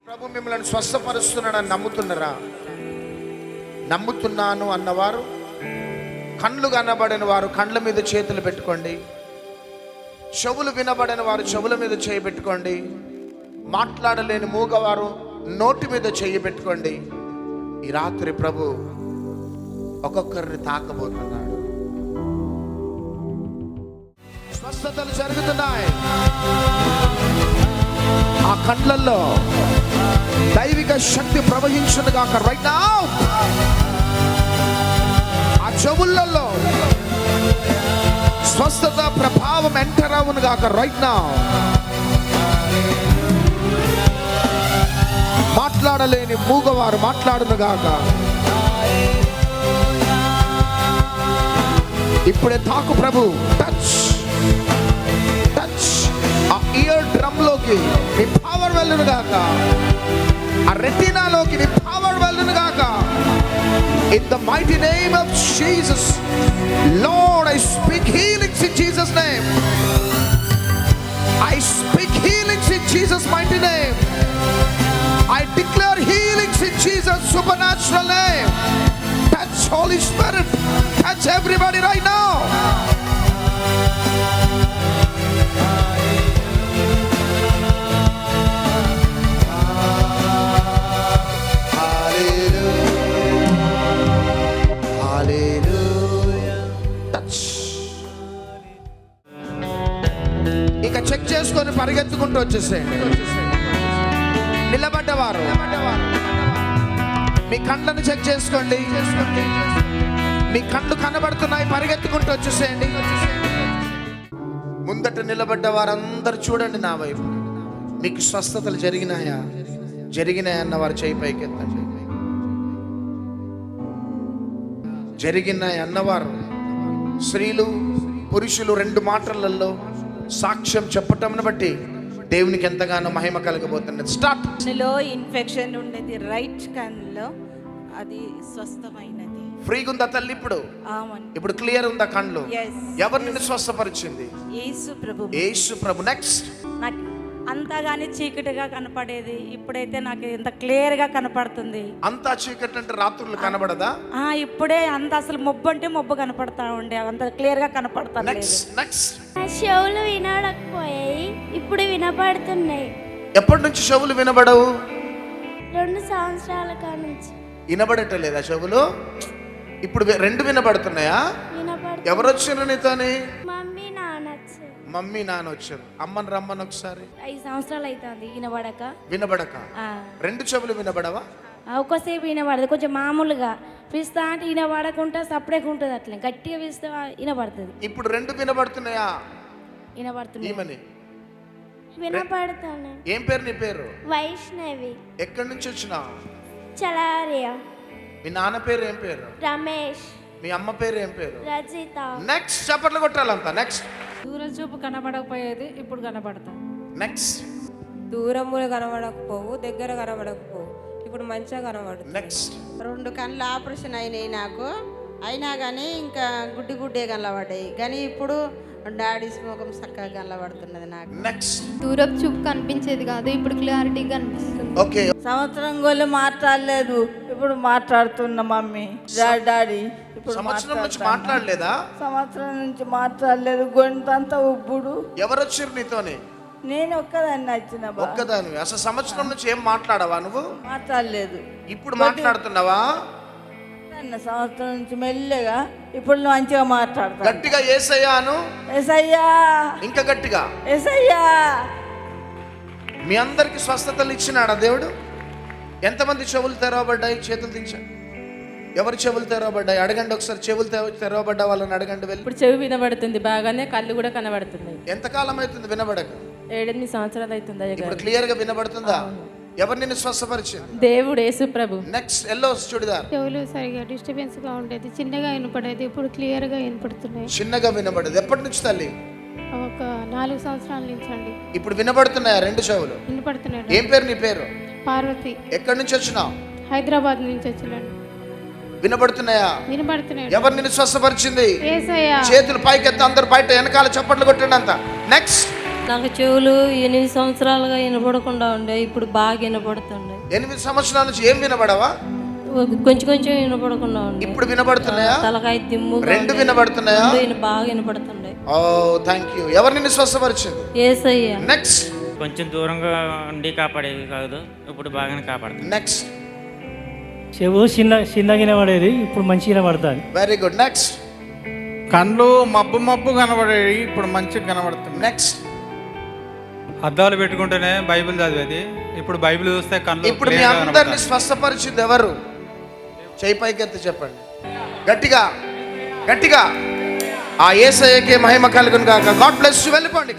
ప్రభు మిమ్మల్ని స్వస్థపరుస్తున్నాడని నమ్ముతున్నారా? నమ్ముతున్నాను అన్నవారు, కళ్ళు కనబడిన వారు కండ్ల మీద చేతులు పెట్టుకోండి. చెవులు వినబడిన వారు చెవుల మీద చేయి పెట్టుకోండి. మాట్లాడలేని మూగవారు నోటి మీద చేయి పెట్టుకోండి. ఈ రాత్రి ప్రభు ఒక్కొక్కరిని తాకబోతున్నాడు. స్వస్థతలు జరుగుతున్నాయి. ఆ కండ్లల్లో దైవిక శక్తి ప్రవహించును గాక రైట్ నౌ. ఆ చెవులలో స్వస్థత ప్రభావం ఎంటర్ అవును గాక రైట్ నౌ. మాట్లాడలేని మూగవారు మాట్లాడును గాక. ఇప్పుడే తాకు ప్రభు. Touch touch. ఆ ఇయర్ డ్రమ్ లోకి నీ పవర్ వెళ్ళును గాక. ఆ రెటీనాలోకి నీ పవర్ వెళ్ళును గాక. In the mighty name of Jesus, Lord, I speak healings in Jesus' name. I speak healings in Jesus' mighty name. I declare healings in Jesus' supernatural name. Touch Holy Spirit. Touch everybody right now. ఇక check చేసుకొని పరిగెత్తుకుంటూ వచ్చేసేయండి. నిలబడ్డవారు మీ కండ్లను check చేసుకోండి. మీ కండ్లు కనబడుతున్నాయి, పరిగెత్తుకుంటూ వచ్చేసేయండి. ముందట నిలబడ్డ వారందరూ చూడండి నా వైపు. మీకు స్వస్థతలు జరిగినాయా? జరిగినాయా అన్నవారు చేయి పైకెత్తండి. జరిగినాయి అన్నవారు స్త్రీలు పురుషులు 2 మాటలలో సాక్ష్యం చెప్పటంను బట్టి దేవునికి ఎంతగానో మహిమ కలగబోతున్నది. స్టార్ట్. కన్నులో ఇన్ఫెక్షన్ ఉండేది, రైట్ కన్నులో, అది స్వస్థమైనది. ఫ్రీగా ఉందా తల్లి? ఇప్పుడు క్లియర్ ఉందా కళ్ళు? ఎవరు నిన్ను స్వస్థపరిచింది? యేసు ప్రభు. నెక్స్ట్. నాకు అంతగానే చీకటిగా కనపడేది, ఇప్పుడైతే నాకు ఎంత క్లియర్ గా కనపడుతుంది. అంతా చీకటి అంటే రాత్రులు కనబడదా? ఇప్పుడే అంత అసలు మబ్బు అంటే మబ్బు కనపడతా ఉండే, అంత క్లియర్ గా కనపడతా. నెక్స్ట్. చెవులు వినడకపోయాయి, ఇప్పుడు వినపడుతున్నాయి. ఎప్పటి నుంచి చెవులు వినబడవు? 2 సంవత్సరాల నుంచి వినబడటలేదా చెవులు? ఇప్పుడు 2 వినబడుతున్నాయా? ఎవరు వచ్చారు నీతోని? మమ్మీ నాన్న వచ్చారు. అమ్మని రమ్మని ఒకసారి. 5 సంవత్సరాలు అవుతుంది వినబడక. 2 చెవులు వినబడవా? ఒక్కసేపు వినబడదు, కొంచెం మామూలుగా పిస్తా అంటే వినబడకుండా సపరేట్ ఉంటుంది, అట్లా గట్టిగా పిస్తే వినబడుతుంది. ఇప్పుడు 2 వినబడుతున్నాయా? వినబడుతుంది. వినపడుతాను. ఏం పేరు నీ పేరు? వైష్ణవి. ఎక్కడి నుంచి వచ్చినా? చలారియా. మీ నాన్న పేరు ఏం పేరు? రమేష్. మీ అమ్మ పేరు ఏం పేరు? రజిత. నెక్స్ట్. చప్పట్లు కొట్టాలంతా. నెక్స్ట్. దూరం చూపు కనబడకపోయేది, ఇప్పుడు కనబడతా. నెక్స్ట్. దూరములు కనబడకపోవు, దగ్గర కనబడకపోవు, ఇప్పుడు మంచిగా కనబడుతుంది. నెక్స్ట్. 2 కళ్ళు ఆపరేషన్ అయినాయి నాకు, అయినా కానీ ఇంకా గుడ్డే కనబడ్డాయి, కానీ ఇప్పుడు డాడీస్ ముఖం చక్కగా కనబడుతున్నది నాకు. నెక్స్ట్. దూరపు చూపు కనిపించేది కాదు, ఇప్పుడు క్లారిటీ కనిపిస్తుంది. ఓకే. సంవత్సరం గోళ్ళు మాట్లాడలేదు, ఇప్పుడు మాట్లాడుతున్నా మమ్మీ డాడీ. ఇప్పుడు సంవత్సరం నుంచి మాట్లాడలేదా? సంవత్సరం నుంచి మాట్లాడలేదు, గొంతంతా ఉప్పుడు. ఎవరు వచ్చారు నీతోని? నేను ఒక్కదాన్ని వచ్చిన. ఒక్కదాని. అసలు సంవత్సరం నుంచి ఏం మాట్లాడవా నువ్వు? మాట్లాడలేదు. ఇప్పుడు మాట్లాడుతున్నావా? సంవత్సరం నుంచి మెల్లగా, ఇప్పుడు మంచిగా మాట్లాడతా. గట్టిగా యేసయ్యాను. యేసయ్యా. ఇంకా గట్టిగా యేసయ్యా. మీ అందరికి స్వస్థతలు ఇచ్చినాడా దేవుడు? ఎంతమంది చెవులు తెరవబడ్డాయి? చేతులు దించండి. ఎవరి చెవులు తెరవబడ్డాయి అడగండి ఒకసారి. చెవులు తెరవబడ్డ వాళ్ళని అడగండి వెళ్ళి. ఇప్పుడు చెవి వినబడుతుంది బాగానే, కళ్ళు కూడా కనబడుతున్నాయి. ఎంతకాలం అవుతుంది వినబడక? 7-8 సంవత్సరాలు అవుతుంది. ఇప్పుడు క్లియర్ గా వినబడుతుందా? ఎవరు నిన్ను స్వస్థపరిచింది? దేవుడు, యేసు ప్రభు. నెక్స్ట్. ఎల్లో చుడిదార్. చెవులు సరిగా డిస్టర్బెన్స్ గా ఉండేది, చిన్నగా వినపడేది, ఇప్పుడు క్లియర్ గా వినపడుతున్నాయి. చిన్నగా వినబడేది. ఎప్పటి నుంచి తల్లి? ఒక 4 సంవత్సరాల నుంచి అండి. ఇప్పుడు వినబడుతున్నాయా 2 చెవులు? వినపడుతున్నాయి. ఏం పేరు నీ పేరు? పార్వతి. ఎక్కడి నుంచి వచ్చినావు? హైదరాబాద్ నుంచి వచ్చినాను. వినబడుతున్నాయా? వినపడుతున్నాయి. ఎవరు నిన్ను స్వస్థపరిచింది? యేసయ్యా. చేతులు పైకెత్తి అందరు బయట వెనకాల చప్పట్లు కొట్టండి అంతా. నెక్స్ట్. నాకు చెవులు 8 సంవత్సరాలుగా వినపడకుండా ఉండే, ఇప్పుడు బాగా వినపడుతుండే. 8 సంవత్సరాల నుంచి ఏం వినబడవా? కొంచెం కొంచెం వినపడకుండా ఉండే. ఇప్పుడు వినబడుతున్నాయా? తలకాయ దిమ్ము రెండు వినబడుతున్నాయా? బాగా వినపడుతుండే. ఓ థ్యాంక్ యూ. ఎవరు నిన్ను స్వస్థపరిచింది? యేసయ్య. నెక్స్ట్. కొంచెం దూరంగా ఉండి కాపాడేది కాదు, ఇప్పుడు బాగానే కాపాడుతుంది. నెక్స్ట్. చెవు చిన్నగా వినబడేది, ఇప్పుడు మంచిగా వినబడుతుంది. Very good. నెక్స్ట్. కళ్ళు మబ్బు కనబడేవి, ఇప్పుడు మంచిగా కనబడుతుంది. నెక్స్ట్. అద్దాలు పెట్టుకుంటేనే బైబిల్ చదివేది, ఇప్పుడు బైబిల్ చూస్తే కళ్ళు. ఇప్పుడు మీ అందరిని స్వస్థపరిచింది ఎవరు? చేయి పైకెత్తి చెప్పండి గట్టిగా గట్టిగా. ఆ యేసయ్యకే మహిమ కలుగును గాక. God bless you. వెళ్ళిపోండి.